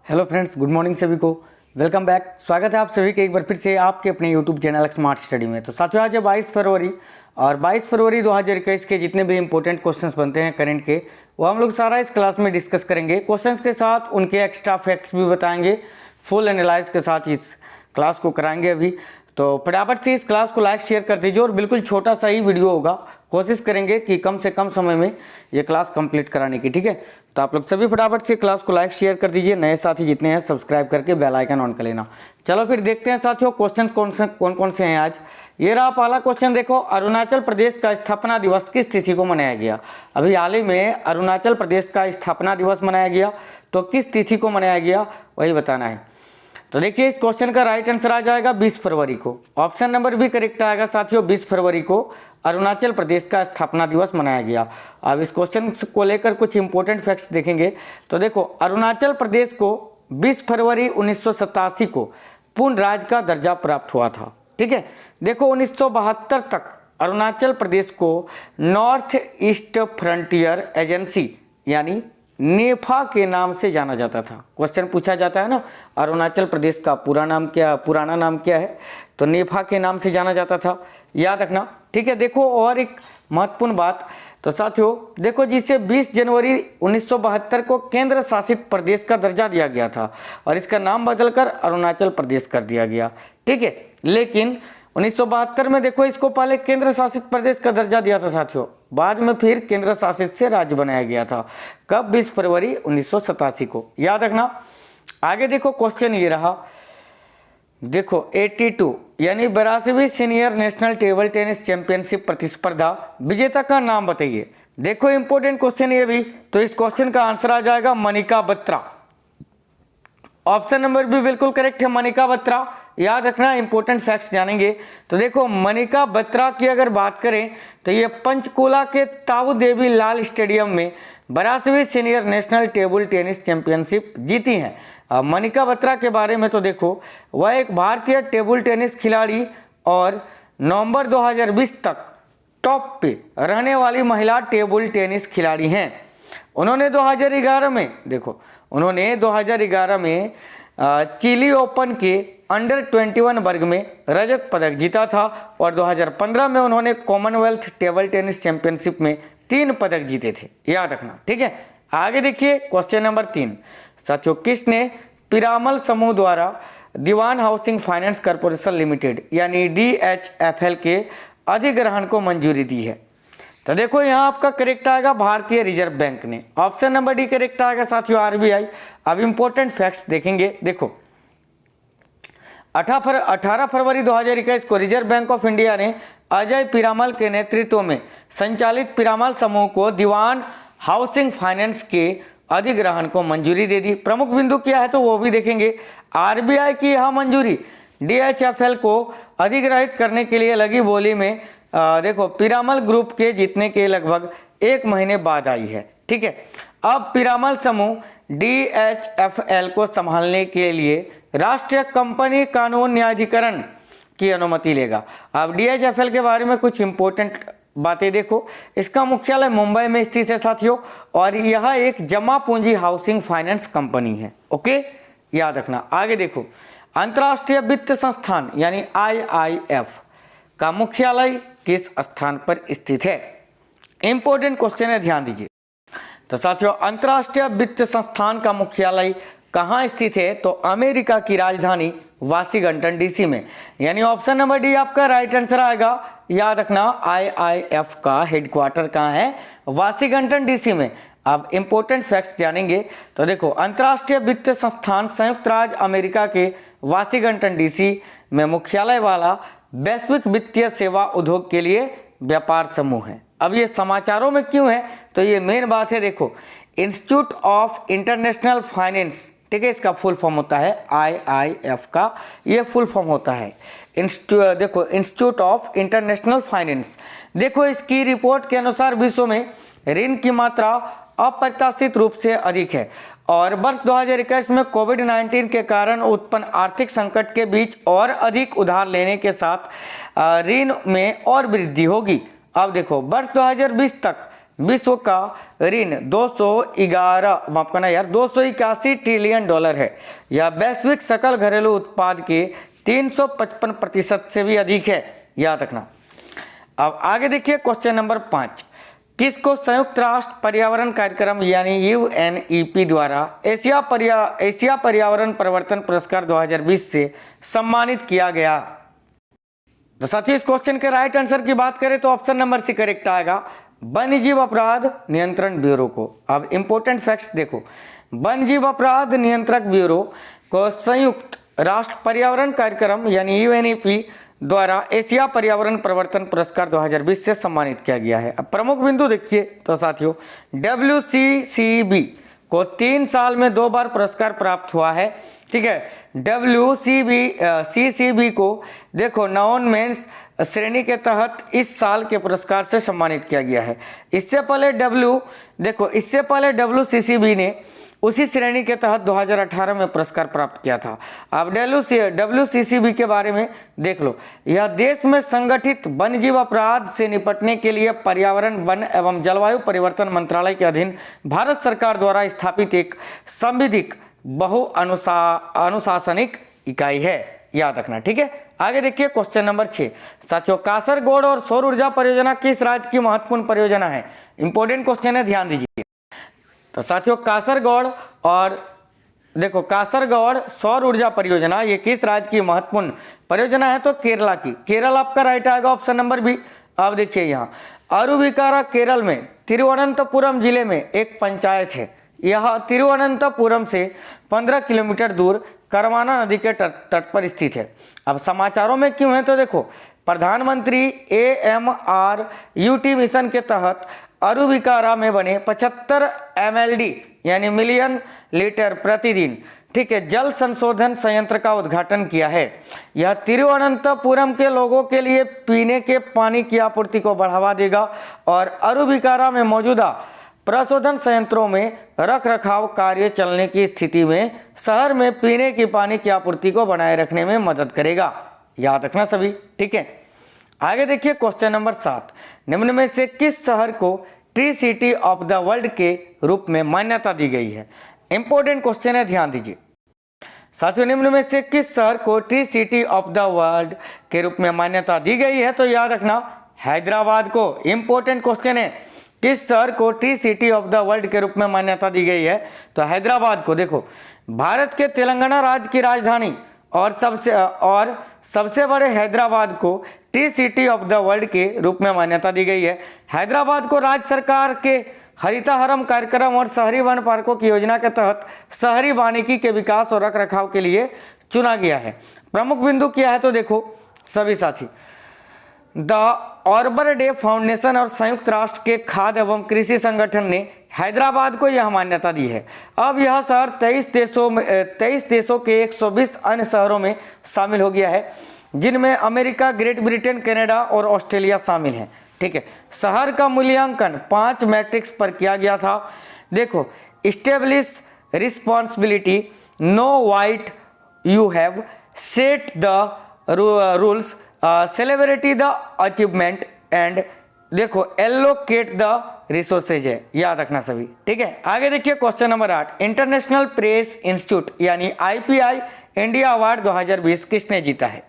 Hello friends, good morning सभी को। Welcome back. स्वागत है आप सभी के एक बार फिर से आपके अपने यूट्यूब चैनल स्मार्ट स्टडी में। तो साथियों, आज है 22 फरवरी और 22 फरवरी 2021 के जितने भी इंपॉर्टेंट क्वेश्चंस बनते हैं करंट के, वो हम लोग सारा इस क्लास में डिस्कस करेंगे। क्वेश्चंस के साथ उनके एक्स्ट्रा फैक्ट्स भी बताएंगे, फुल एनालाइज के साथ इस क्लास को कराएंगे अभी। तो फटाफट से इस क्लास को लाइक शेयर कर दीजिए और बिल्कुल छोटा सा ही वीडियो होगा, कोशिश करेंगे कि कम से कम समय में ये क्लास कंप्लीट कराने की, ठीक है। तो आप लोग सभी फटाफट से क्लास को लाइक शेयर कर दीजिए, नए साथी जितने हैं सब्सक्राइब करके बेल आइकन ऑन कर लेना। चलो फिर देखते हैं साथियों क्वेश्चन कौन कौन से हैं आज। ये रहा पहला क्वेश्चन, देखो, अरुणाचल प्रदेश का स्थापना दिवस किस तिथि को मनाया गया। अभी हाल ही में अरुणाचल प्रदेश का स्थापना दिवस मनाया गया, तो किस तिथि को मनाया गया वही बताना है। तो देखिए, इस क्वेश्चन का राइट आंसर आ जाएगा 20 फरवरी को। ऑप्शन नंबर भी करेक्ट आएगा साथियों, 20 फरवरी को अरुणाचल प्रदेश का स्थापना दिवस मनाया गया। अब इस क्वेश्चन को लेकर कुछ इंपॉर्टेंट फैक्ट्स देखेंगे। तो देखो, अरुणाचल प्रदेश को 20 फरवरी 1987 को पूर्ण राज्य का दर्जा प्राप्त हुआ था, ठीक है। देखो, 1972 तक अरुणाचल प्रदेश को नॉर्थ ईस्ट फ्रंटियर एजेंसी यानी नेफा के नाम से जाना जाता था। क्वेश्चन पूछा जाता है ना, अरुणाचल प्रदेश का पुराना नाम क्या है, तो नेफा के नाम से जाना जाता था, याद रखना, ठीक है। देखो, और एक महत्वपूर्ण बात, तो साथियों देखो, जिसे 20 जनवरी 1972 को केंद्र शासित प्रदेश का दर्जा दिया गया था और इसका नाम बदलकर अरुणाचल प्रदेश कर दिया गया, ठीक है। लेकिन 1972 में देखो, इसको पहले केंद्र शासित प्रदेश का दर्जा दिया था साथियों, बाद में फिर केंद्र शासित से राज्य बनाया गया था। कब? 20 फरवरी 1987 को, याद रखना। आगे देखो, क्वेश्चन ये रहा, देखो 82 यानी 82वीं senior national table tennis championship प्रतिस्पर्धा विजेता का नाम बताइए। देखो, इंपॉर्टेंट क्वेश्चन ये भी, तो इस क्वेश्चन का आंसर आ जाएगा मनिका बत्रा। ऑप्शन नंबर भी बिल्कुल करेक्ट है, मनिका बत्रा। याद रखना, इंपॉर्टेंट फैक्ट्स जानेंगे। तो देखो, मनिका बत्रा की अगर बात करें तो ये पंचकुला के ताऊ देवी लाल स्टेडियम में 82वीं senior national table tennis championship जीती हैं। अब मनिका बत्रा के बारे में तो देखो, वह एक भारतीय टेबल टेनिस खिलाड़ी और नवंबर 2020 तक टॉप पे रहने वाली महिला टेबल टेनिस खिलाड़ी हैं। उन्होंने 2011 में, देखो, उन्होंने 2011 में चिली ओपन के अंडर 21 वर्ग में रजत पदक जीता था और 2015 में उन्होंने कॉमनवेल्थ टेबल टेनिस चैंपियनशिप में 3 पदक जीते थे, याद रखना, ठीक है। आगे देखिए, क्वेश्चन नंबर 3, साथियों, किसने पिरामल समूह द्वारा दीवान हाउसिंग फाइनेंस कॉर्पोरेशन लिमिटेड यानी DHFL के अधिग्रहण को मंजूरी दी है। तो देखो, यहाँ आपका करेक्ट आएगा भारतीय रिजर्व बैंक ने। ऑप्शन नंबर डी करेक्ट आएगा साथियों, RBI। अब इंपॉर्टेंट फैक्ट्स देखेंगे। देखो, 18 फरवरी 2021 को रिजर्व बैंक ऑफ इंडिया ने अजय पीरामल के नेतृत्व में संचालित पीरामल समूह को दीवान हाउसिंग फाइनेंस के अधिग्रहण को मंजूरी दे दी। प्रमुख बिंदु क्या है तो वो भी देखेंगे। RBI की यह मंजूरी DHFL को अधिग्रहित करने के लिए लगी बोली में देखो, पीरामल ग्रुप के जीतने के लगभग 1 महीने बाद आई है, ठीक है। अब पीरामल समूह DHFL को संभालने के लिए राष्ट्रीय कंपनी कानून न्यायाधिकरण की अनुमति लेगा। अब DHFL के बारे में कुछ इंपॉर्टेंट बातें देखो। इसका मुख्यालय मुंबई में स्थित है साथियों, और यह एक जमा पूंजी हाउसिंग फाइनेंस कंपनी है, ओके, याद रखना। आगे देखो, अंतर्राष्ट्रीय वित्त संस्थान यानी IIF का मुख्यालय किस स्थान पर स्थित है। इंपॉर्टेंट क्वेश्चन है, ध्यान दीजिए। तो साथियों, अंतर्राष्ट्रीय वित्त संस्थान का मुख्यालय कहाँ स्थित है तो अमेरिका की राजधानी वाशिंगटन DC में, यानी ऑप्शन नंबर डी आपका राइट आंसर आएगा। याद रखना, IIF का हेडक्वार्टर कहाँ है, वाशिंगटन DC में। अब इंपॉर्टेंट फैक्ट्स जानेंगे। तो देखो, अंतर्राष्ट्रीय वित्त संस्थान संयुक्त राज्य अमेरिका के वाशिंगटन DC में मुख्यालय वाला वैश्विक वित्तीय सेवा उद्योग के लिए व्यापार समूह है। अब ये समाचारों में क्यों है तो ये मेन बात है। देखो, इंस्टीट्यूट ऑफ इंटरनेशनल फाइनेंस, ठीक है, इसका फुल फॉर्म होता है IIF का, ये फुल फॉर्म होता है देखो, इंस्टीट्यूट ऑफ इंटरनेशनल फाइनेंस। देखो, इसकी रिपोर्ट के अनुसार विश्व में ऋण की मात्रा अप्रत्याशित रूप से अधिक है और वर्ष 2021 में कोविड-19 के कारण उत्पन्न आर्थिक संकट के बीच और अधिक उधार लेने के साथ ऋण में और वृद्धि होगी। अब देखो, वर्ष 2020 तक विश्व का ऋण 281 ट्रिलियन डॉलर है। यह वैश्विक सकल घरेलू उत्पाद के 355% से भी अधिक है, याद रखना। अब आगे देखिए क्वेश्चन नंबर 5, किसको संयुक्त राष्ट्र पर्यावरण कार्यक्रम यानी UNEP द्वारा एशिया पर्यावरण परिवर्तन पुरस्कार 2020 से सम्मानित किया गया? तो साथियों इस क्वेश्चन के राइट आंसर की बात करें तो ऑप्शन नंबर सी करेक्ट आएगा, वन्यजीव अपराध नियंत्रण ब्यूरो को। अब इंपॉर्टेंट फैक्ट्स देखो, वन्यजीव अपराध नियंत्रक ब्यूरो को संयुक्त राष्ट्र पर्यावरण कार्यक्रम यानी UNEP द्वारा एशिया पर्यावरण परिवर्तन पुरस्कार 2020 से सम्मानित किया गया है। अब प्रमुख बिंदु देखिए तो साथियों, WCCB को 3 साल में 2 बार पुरस्कार प्राप्त हुआ है, ठीक है। WCCB को देखो नॉन मेंस श्रेणी के तहत इस साल के पुरस्कार से सम्मानित किया गया है। इससे पहले WCCB ने उसी श्रेणी के तहत 2018 में पुरस्कार प्राप्त किया था। अब WCCB के बारे में देख लो, यह देश में संगठित वन्यजीव अपराध से निपटने के लिए पर्यावरण, वन एवं जलवायु परिवर्तन मंत्रालय के अधीन भारत सरकार द्वारा स्थापित एक संविधिक अनुशासनिक इकाई है, याद रखना, ठीक है। आगे देखिए क्वेश्चन नंबर 6, साथियों कासरगोड और सौर ऊर्जा परियोजना किस राज्य की महत्वपूर्ण परियोजना है? इंपॉर्टेंट क्वेश्चन है, ध्यान दीजिए। तो साथियों कासरगोड सौर ऊर्जा परियोजना ये किस राज्य की महत्वपूर्ण परियोजना है? तो केरला की। केरल आपका राइट आएगा, ऑप्शन नंबर बी। अब देखिए यहाँ अरुविकारा केरल में तिरुवनंतपुरम जिले में एक पंचायत है। यह तिरुवनंतपुरम से 15 किलोमीटर दूर करमाना नदी के तट पर स्थित है। अब समाचारों में क्यों है तो देखो, प्रधानमंत्री AMRUT मिशन के तहत अरुविकारा में बने 75 MLD यानी मिलियन लीटर प्रतिदिन, ठीक है, जल संशोधन संयंत्र का उद्घाटन किया है। यह तिरुवनंतपुरम के लोगों के लिए पीने के पानी की आपूर्ति को बढ़ावा देगा और अरुविकारा में मौजूदा प्रशोधन संयंत्रों में रख रखाव कार्य चलने की स्थिति में शहर में पीने के पानी की आपूर्ति को बनाए रखने में मदद करेगा, याद रखना सभी, ठीक है। आगे देखिए क्वेश्चन नंबर 7, निम्न में से किस शहर को tree city of the world के रूप में मान्यता दी गई है? इंपॉर्टेंट क्वेश्चन है, ध्यान दीजिए। साथियों निम्न में से किस शहर को tree city of the world के रूप में मान्यता दी गई है? तो याद रखना हैदराबाद को। इंपॉर्टेंट क्वेश्चन है, किस शहर को tree city of the world के रूप में मान्यता दी गई है? तो हैदराबाद को। देखो भारत के तेलंगाना राज्य की राजधानी और सबसे बड़े हैदराबाद को tree city of the world के रूप में मान्यता दी गई है। हैदराबाद को राज्य सरकार के हरिताहरम कार्यक्रम और शहरी वन पार्कों की योजना के तहत शहरी वानिकी के विकास और रखरखाव के लिए चुना गया है। प्रमुख बिंदु क्या है तो देखो सभी साथी, द आर्बर डे फाउंडेशन और संयुक्त राष्ट्र के खाद्य एवं कृषि संगठन ने हैदराबाद को यह मान्यता दी है। अब यह शहर 23 देशों के 120 अन्य शहरों में शामिल हो गया है, जिनमें अमेरिका, ग्रेट ब्रिटेन, कनाडा और ऑस्ट्रेलिया शामिल हैं, ठीक है। शहर का मूल्यांकन 5 मैट्रिक्स पर किया गया था। देखो establish responsibility, know what you have, set the rules, celebrity the achievement and देखो एलोकेट द रिसोर्सेज है, याद रखना सभी, ठीक है। आगे देखिए question number 8, international press institute यानी IPI इंडिया अवार्ड 2020 किसने जीता है?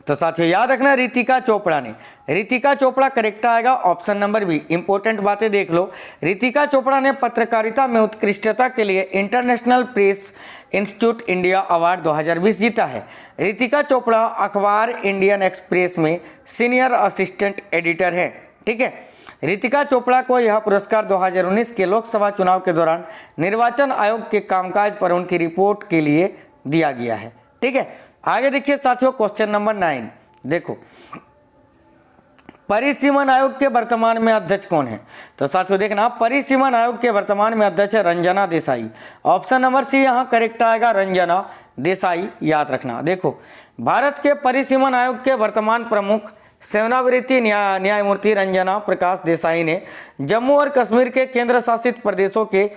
तो साथियों याद रखना रितिका चोपड़ा ने। रितिका चोपड़ा करेक्ट आएगा, ऑप्शन नंबर बी। इंपॉर्टेंट बातें देख लो, रितिका चोपड़ा ने पत्रकारिता में उत्कृष्टता के लिए international press institute India award 2020 जीता है। रितिका चोपड़ा अखबार इंडियन एक्सप्रेस में सीनियर असिस्टेंट एडिटर है, ठीक है। रितिका चोपड़ा को यह पुरस्कार 2019 के लोकसभा चुनाव के दौरान निर्वाचन आयोग के कामकाज पर उनकी रिपोर्ट के लिए दिया गया है, ठीक है। आगे देखिए साथियों क्वेश्चन नंबर 9, देखो परिसीमन आयोग के वर्तमान में अध्यक्ष कौन है? तो साथियों देखना परिसीमन आयोग के वर्तमान में अध्यक्ष है Ranjana Desai. Option number C यहाँ करेक्ट आएगा, रंजना देसाई, याद रखना। देखो भारत के परिसीमन आयोग के वर्तमान प्रमुख सेवानिवृत्ति न्यायमूर्ति रंजना प्रकाश देसाई ने जम्मू और कश्मीर के केंद्र शासित प्रदेशों के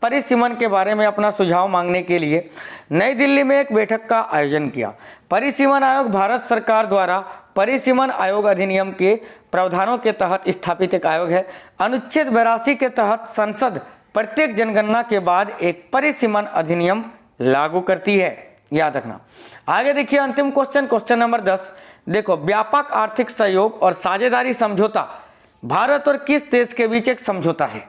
परिसीमन के बारे में अपना सुझाव मांगने के लिए नई दिल्ली में एक बैठक का आयोजन किया। परिसीमन आयोग भारत सरकार द्वारा परिसीमन आयोग अधिनियम के प्रावधानों के तहत स्थापित एक आयोग है। अनुच्छेद 82 के तहत संसद प्रत्येक जनगणना के बाद एक परिसीमन अधिनियम लागू करती है, याद रखना। आगे देखिए अंतिम क्वेश्चन नंबर 10। देखो, व्यापक आर्थिक सहयोग और साझेदारी समझौता भारत और किस देश के बीच एक समझौता है?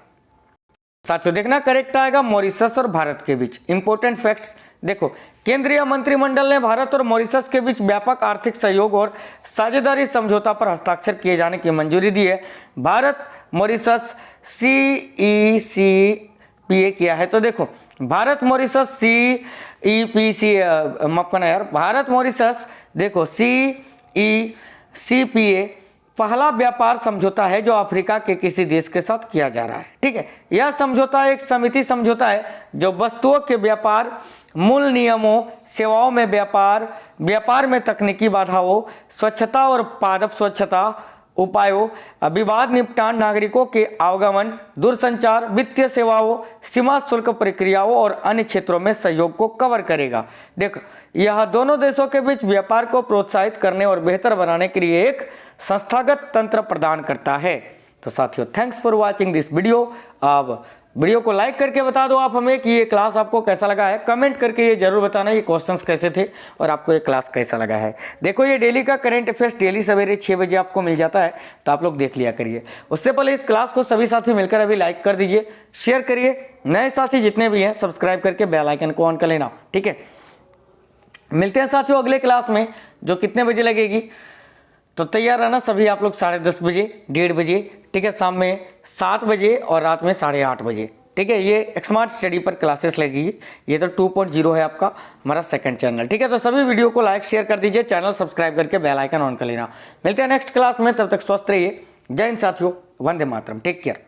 साथियों देखना, करेक्ट आएगा मॉरिशस और भारत के बीच। इंपॉर्टेंट फैक्ट्स देखो, केंद्रीय मंत्रिमंडल ने भारत और मॉरिशस के बीच व्यापक आर्थिक सहयोग और साझेदारी समझौता पर हस्ताक्षर किए जाने की मंजूरी दी है। भारत मॉरिशस CEPCA किया है। तो देखो, भारत मॉरिशस भारत मॉरिशस देखो CEPCA पहला व्यापार समझौता है जो अफ्रीका के किसी देश के साथ किया जा रहा है। ठीक है, यह समझौता एक समिति समझौता है जो वस्तुओं के व्यापार, मूल नियमों, सेवाओं में व्यापार में तकनीकी बाधाओं, स्वच्छता और पादप स्वच्छता उपायों, विवाद निपटान, नागरिकों के आवागमन, दूरसंचार, वित्तीय सेवाओं, सीमा शुल्क प्रक्रियाओं और अन्य क्षेत्रों में सहयोग को कवर करेगा। देखो, यह दोनों देशों के बीच व्यापार को प्रोत्साहित करने और बेहतर बनाने के लिए एक संस्थागत तंत्र प्रदान करता है। तो साथियों, thanks for watching this video. अब वीडियो को लाइक करके बता दो आप हमें कि ये क्लास आपको कैसा लगा है। कमेंट करके ये जरूर बताना ये क्वेश्चंस कैसे थे और आपको ये क्लास कैसा लगा है। देखो, ये डेली का करंट अफेयर्स डेली सवेरे 6 बजे आपको मिल जाता है, तो आप लोग देख लिया करिए। उससे पहले इस क्लास को सभी साथी मिलकर अभी लाइक कर दीजिए, शेयर करिए। नए साथी जितने भी हैं सब्सक्राइब करके बेल आइकन को ऑन कर लेना। ठीक है, मिलते हैं साथियों अगले क्लास में, जो कितने बजे लगेगी। तो तैयार रहना सभी आप लोग 10:30 बजे, 1:30 बजे, ठीक है, शाम में 7 बजे और रात में 8:30 बजे। ठीक है, ये स्मार्ट स्टडी पर क्लासेस लगेगी। ये तो 2.0 है आपका हमारा सेकंड चैनल। ठीक है, तो सभी वीडियो को लाइक शेयर कर दीजिए, चैनल सब्सक्राइब करके बेल आइकन ऑन कर लेना। मिलते हैं नेक्स्ट क्लास में, तब तक स्वस्थ रहिए। जय हिंद साथियों, वंदे मातरम, टेक केयर।